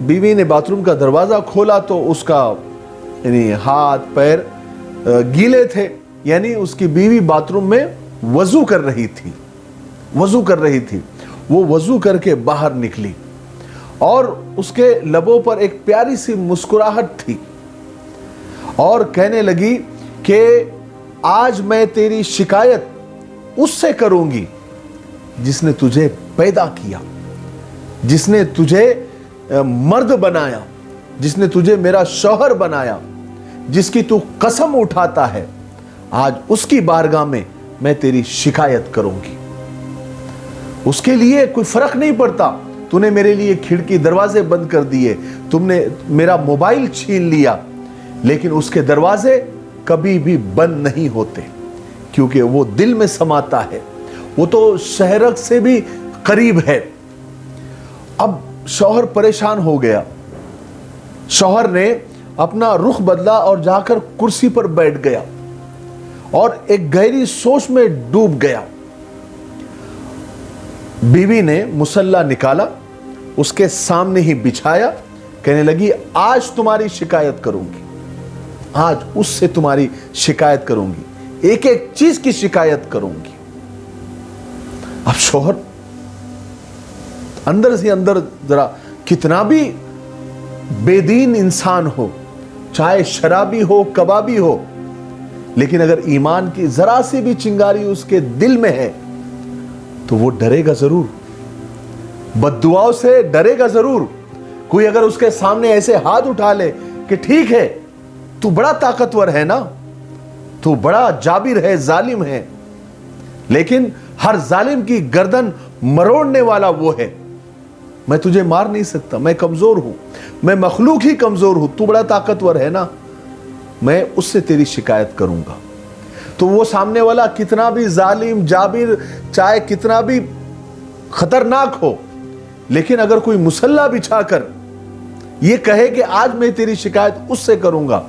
بیوی نے bath room کا دروازہ کھولا تو اس کا یعنی ہاتھ پیر گیلے تھے، یعنی اس کی بیوی باتھ روم میں وضو کر رہی تھی، وہ وضو کر کے باہر نکلی اور اس کے لبوں پر ایک پیاری سی مسکراہٹ تھی اور کہنے لگی کہ آج میں تیری شکایت اس سے کروں گی جس نے تجھے پیدا کیا، جس نے تجھے مرد بنایا، جس نے تجھے میرا شوہر بنایا، جس کی تو قسم اٹھاتا ہے، آج اس کی بارگاہ میں تیری شکایت کروں گی۔ اس کے لیے کوئی فرق نہیں پڑتا، تو نے میرے لیے کھڑکی دروازے بند کر دیے، تم نے میرا موبائل چھین لیا، لیکن اس کے دروازے کبھی بھی بند نہیں ہوتے، کیونکہ وہ دل میں سماتا ہے، وہ تو شہرک سے بھی قریب ہے۔ اب شوہر پریشان ہو گیا، شوہر نے اپنا رخ بدلا اور جا کر کرسی پر بیٹھ گیا اور ایک گہری سوچ میں ڈوب گیا۔ بیوی نے مصلی نکالا، اس کے سامنے ہی بچھایا، کہنے لگی آج تمہاری شکایت کروں گی، آج اس سے تمہاری شکایت کروں گی، ایک ایک چیز کی شکایت کروں گی۔ اب شوہر اندر سے اندر ذرا کتنا بھی بے دین انسان ہو، چاہے شرابی ہو کبابی ہو، لیکن اگر ایمان کی ذرا سی بھی چنگاری اس کے دل میں ہے تو وہ ڈرے گا ضرور، بد دعاؤں سے ڈرے گا ضرور۔ کوئی اگر اس کے سامنے ایسے ہاتھ اٹھا لے کہ ٹھیک ہے تو بڑا طاقتور ہے نا، تو بڑا جابر ہے، ظالم ہے، لیکن ہر ظالم کی گردن مروڑنے والا وہ ہے، میں تجھے مار نہیں سکتا، میں کمزور ہوں، میں مخلوق ہی کمزور ہوں، تو بڑا طاقتور ہے نا، میں اس سے تیری شکایت کروں گا۔ تو وہ سامنے والا کتنا بھی ظالم جابر، چاہے کتنا بھی خطرناک ہو، لیکن اگر کوئی مصلی بچھا کر یہ کہے کہ آج میں تیری شکایت اس سے کروں گا،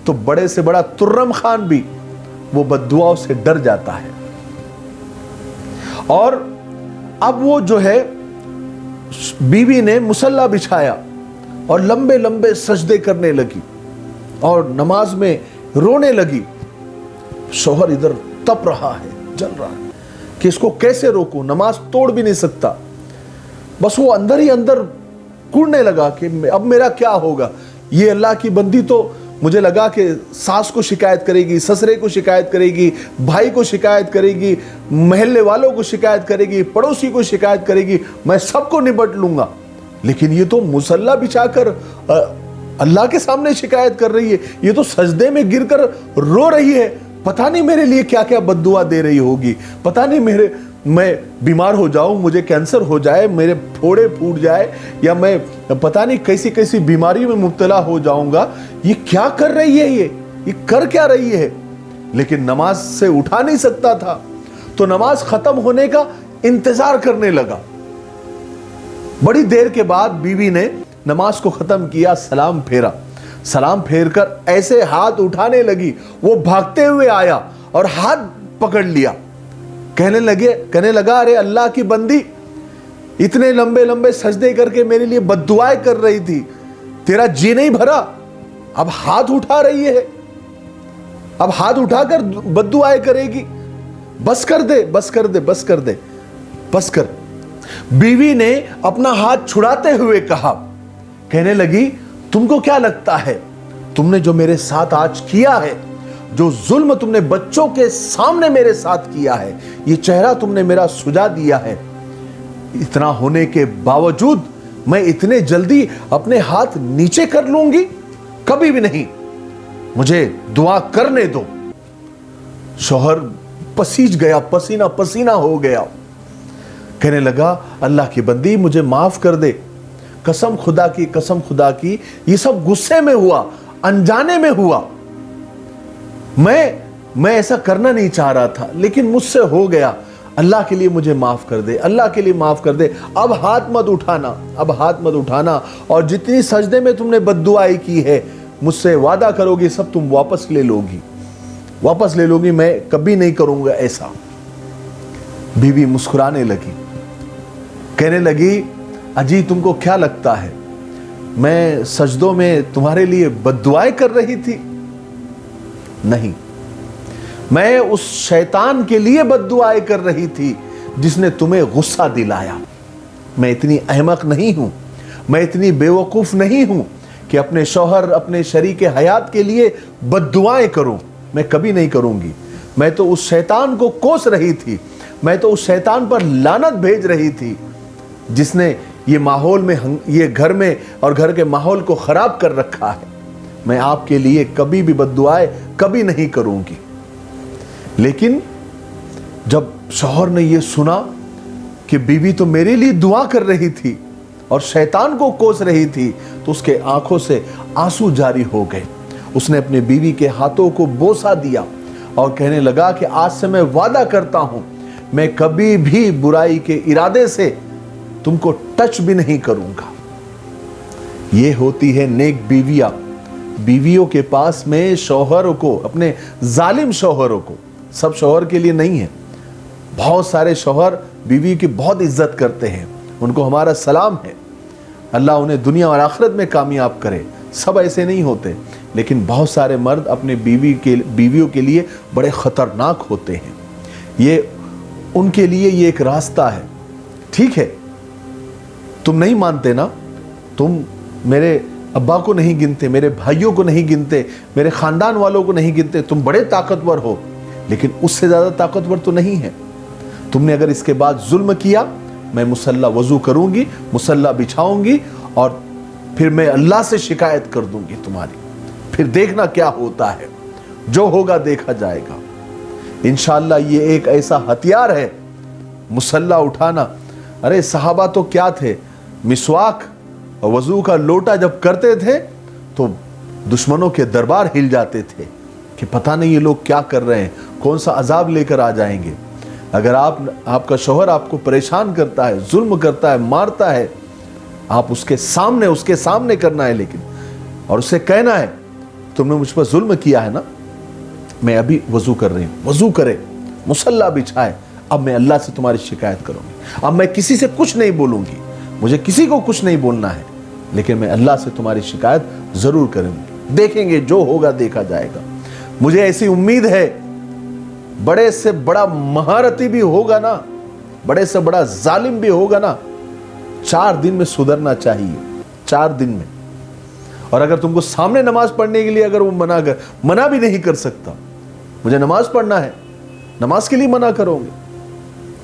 تو بڑے سے بڑا ترم خان بھی وہ بد دعاؤں سے ڈر جاتا ہے۔ اور اب وہ جو ہے بیوی نے مصلی بچھایا اور لمبے لمبے سجدے کرنے لگی اور نماز میں رونے لگی۔ شوہر ادھر تپ رہا ہے، جل رہا ہے کہ اس کو کیسے روکوں، نماز توڑ بھی نہیں سکتا، بس وہ اندر ہی اندر کوڑنے لگا کہ اب میرا کیا ہوگا۔ یہ اللہ کی بندی تو مجھے لگا کہ ساس کو شکایت کرے گی، سسرے کو شکایت کرے گی، بھائی کو شکایت کرے گی، محلے والوں کو شکایت کرے گی، پڑوسی کو شکایت کرے گی، میں سب کو نبٹ لوں گا، لیکن یہ تو مصلی بچھا کر اللہ کے سامنے شکایت کر رہی ہے، یہ تو سجدے میں گر کر رو رہی ہے، پتہ نہیں میرے لیے کیا کیا بد دعا دے رہی ہوگی، پتہ نہیں میں بیمار ہو جاؤں، مجھے کینسر ہو جائے، میرے پھوڑے پھوٹ جائے، یا میں پتہ نہیں کیسی کیسی بیماری میں مبتلا ہو جاؤں گا، یہ کیا کر رہی ہے، یہ کر کیا رہی ہے۔ لیکن نماز سے اٹھا نہیں سکتا تھا، تو نماز ختم ہونے کا انتظار کرنے لگا۔ بڑی دیر کے بعد بیوی نے نماز کو ختم کیا، سلام پھیرا، سلام پھیر کر ایسے ہاتھ اٹھانے لگی، وہ بھاگتے ہوئے آیا اور ہاتھ پکڑ لیا، کہنے لگا ارے اللہ کی بندی، اتنے لمبے لمبے سجدے کر کے میرے لیے بد دعائیں کر رہی تھی، تیرا جی نہیں بھرا، اب ہاتھ اٹھا رہی ہے، اب ہاتھ اٹھا کر بد دعائیں کرے گی، بس کر دے بس کر دے بس کر دے بس کر۔ بیوی نے اپنا ہاتھ چھڑاتے ہوئے کہا، کہنے لگی تم کو کیا لگتا ہے، تم نے جو میرے ساتھ آج کیا ہے، جو ظلم تم نے بچوں کے سامنے میرے ساتھ کیا ہے، یہ چہرہ تم نے میرا سجا دیا ہے، اتنا ہونے کے باوجود میں اتنے جلدی اپنے ہاتھ نیچے کر لوں گی؟ کبھی بھی نہیں، مجھے دعا کرنے دو۔ شوہر پسیج گیا، پسینہ پسینہ ہو گیا، کہنے لگا اللہ کی بندی مجھے معاف کر دے، قسم خدا کی یہ سب غصے میں ہوا، انجانے میں ہوا، میں ایسا کرنا نہیں چاہ رہا تھا، لیکن مجھ سے ہو گیا، اللہ کے لیے مجھے معاف کر دے، اللہ کے لیے معاف کر دے، اب ہاتھ مت اٹھانا، اور جتنی سجدے میں تم نے بد دعائی کی ہے مجھ سے وعدہ کرو گی سب تم واپس لے لو گی، میں کبھی نہیں کروں گا ایسا۔ بیوی مسکرانے لگی، کہنے لگی اجی تم کو کیا لگتا ہے، میں سجدوں میں تمہارے لیے بددعائیں کر رہی تھی؟ نہیں، میں اس شیطان کے لیے بددعائیں کر رہی تھی جس نے تمہیں غصہ دلایا۔ میں اتنی احمق نہیں ہوں، میں اتنی بے وقوف نہیں ہوں کہ اپنے شوہر، اپنے شریک حیات کے لیے بددعائیں کروں۔ میں کبھی نہیں کروں گی۔ میں تو اس شیطان کو کوس رہی تھی، میں تو اس شیطان پر لعنت بھیج رہی تھی جس نے یہ ماحول میں، یہ گھر میں اور گھر کے ماحول کو خراب کر رکھا ہے۔ میں آپ کے لیے کبھی بھی بددعائیں کبھی نہیں کروں گی۔ لیکن جب شوہر نے یہ سنا کہ بیوی تو میرے لیے دعا کر رہی تھی اور شیطان کو کوس رہی تھی، تو اس کے آنکھوں سے آنسو جاری ہو گئے۔ اس نے اپنے بیوی کے ہاتھوں کو بوسہ دیا اور کہنے لگا کہ آج سے میں وعدہ کرتا ہوں میں کبھی بھی برائی کے ارادے سے تم کو ٹچ بھی نہیں کروں گا۔ یہ ہوتی ہے نیک بیویاں۔ بیویوں کے پاس میں شوہروں کو، اپنے ظالم شوہروں کو، سب شوہر کے لیے نہیں ہے، بہت سارے شوہر بیوی کی بہت عزت کرتے ہیں، ان کو ہمارا سلام ہے، اللہ انہیں دنیا اور آخرت میں کامیاب کرے۔ سب ایسے نہیں ہوتے، لیکن بہت سارے مرد اپنے بیویوں کے لیے بڑے خطرناک ہوتے ہیں۔ یہ ان کے لیے یہ ایک راستہ ہے۔ ٹھیک ہے، تم نہیں مانتے نا، تم میرے ابا کو نہیں گنتے، میرے بھائیوں کو نہیں گنتے، میرے خاندان والوں کو نہیں گنتے، تم بڑے طاقتور ہو، لیکن اس سے زیادہ طاقتور تو نہیں ہے۔ تم نے اگر اس کے بعد ظلم کیا، میں مسلح وضو کروں گی، مسلح بچھاؤں گی اور پھر میں اللہ سے شکایت کر دوں گی تمہاری، پھر دیکھنا کیا ہوتا ہے، جو ہوگا دیکھا جائے گا۔ انشاءاللہ یہ ایک ایسا ہتھیار ہے مسلح اٹھانا۔ ارے صحابہ تو کیا تھے، مسواک اور وضو کا لوٹا جب کرتے تھے تو دشمنوں کے دربار ہل جاتے تھے کہ پتہ نہیں یہ لوگ کیا کر رہے ہیں، کون سا عذاب لے کر آ جائیں گے۔ اگر آپ کا شوہر آپ کو پریشان کرتا ہے، ظلم کرتا ہے، مارتا ہے، آپ اس کے سامنے کرنا ہے، لیکن اور اسے کہنا ہے تم نے مجھ پر ظلم کیا ہے نا، میں ابھی وضو کر رہی ہوں، وضو کرے، مصلی بچھائے، اب میں اللہ سے تمہاری شکایت کروں گی، اب میں کسی سے کچھ نہیں بولوں گی، مجھے کسی کو کچھ نہیں بولنا ہے، لیکن میں اللہ سے تمہاری شکایت ضرور کروں گی، دیکھیں گے جو ہوگا دیکھا جائے گا۔ مجھے ایسی امید ہے بڑے سے بڑا مہارتی بھی ہوگا نا، بڑے سے بڑا ظالم بھی ہوگا نا، 4 دن میں سدھرنا چاہیے، 4 دن میں۔ اور اگر تم کو سامنے نماز پڑھنے کے لیے اگر وہ منع بھی نہیں کر سکتا، مجھے نماز پڑھنا ہے، نماز کے لیے منع کرو گے،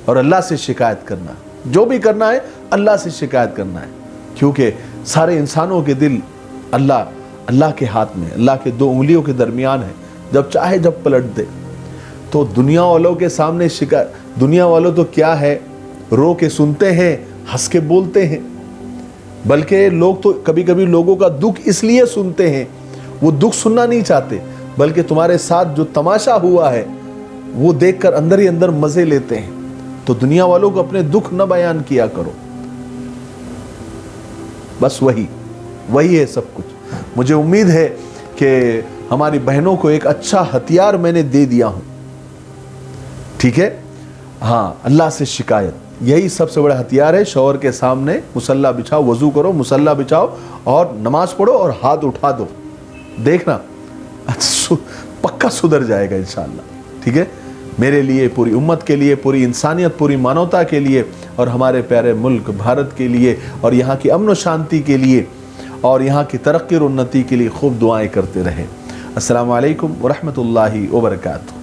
اور اللہ سے شکایت کرنا ہے، جو بھی کرنا ہے اللہ سے شکایت کرنا ہے، کیونکہ سارے انسانوں کے دل اللہ کے ہاتھ میں، اللہ کے 2 انگلیوں کے درمیان ہے، جب چاہے جب پلٹ دے۔ تو دنیا والوں کے سامنے دنیا والوں تو کیا ہے، رو کے سنتے ہیں، ہنس کے بولتے ہیں، بلکہ لوگ تو کبھی کبھی لوگوں کا دکھ اس لیے سنتے ہیں، وہ دکھ سننا نہیں چاہتے، بلکہ تمہارے ساتھ جو تماشا ہوا ہے وہ دیکھ کر اندر ہی اندر مزے لیتے ہیں۔ تو دنیا والوں کو اپنے دکھ نہ بیان کیا کرو، بس وہی ہے سب کچھ۔ مجھے امید ہے کہ ہماری بہنوں کو ایک اچھا ہتھیار میں نے دے دیا ہوں، ٹھیک ہے؟ ہاں، اللہ سے شکایت یہی سب سے بڑا ہتھیار ہے۔ شوہر کے سامنے مصلی بچھاؤ، وضو کرو، مصلی بچھاؤ اور نماز پڑھو اور ہاتھ اٹھا دو، دیکھنا پکا سدھر جائے گا انشاءاللہ، ٹھیک ہے؟ میرے لیے، پوری امت کے لیے، پوری انسانیت، پوری مانوتا کے لیے اور ہمارے پیارے ملک بھارت کے لیے اور یہاں کی امن و شانتی کے لیے اور یہاں کی ترقی اور انتی کے لیے خوب دعائیں کرتے رہیں۔ السلام علیکم ورحمۃ اللہ وبرکاتہ۔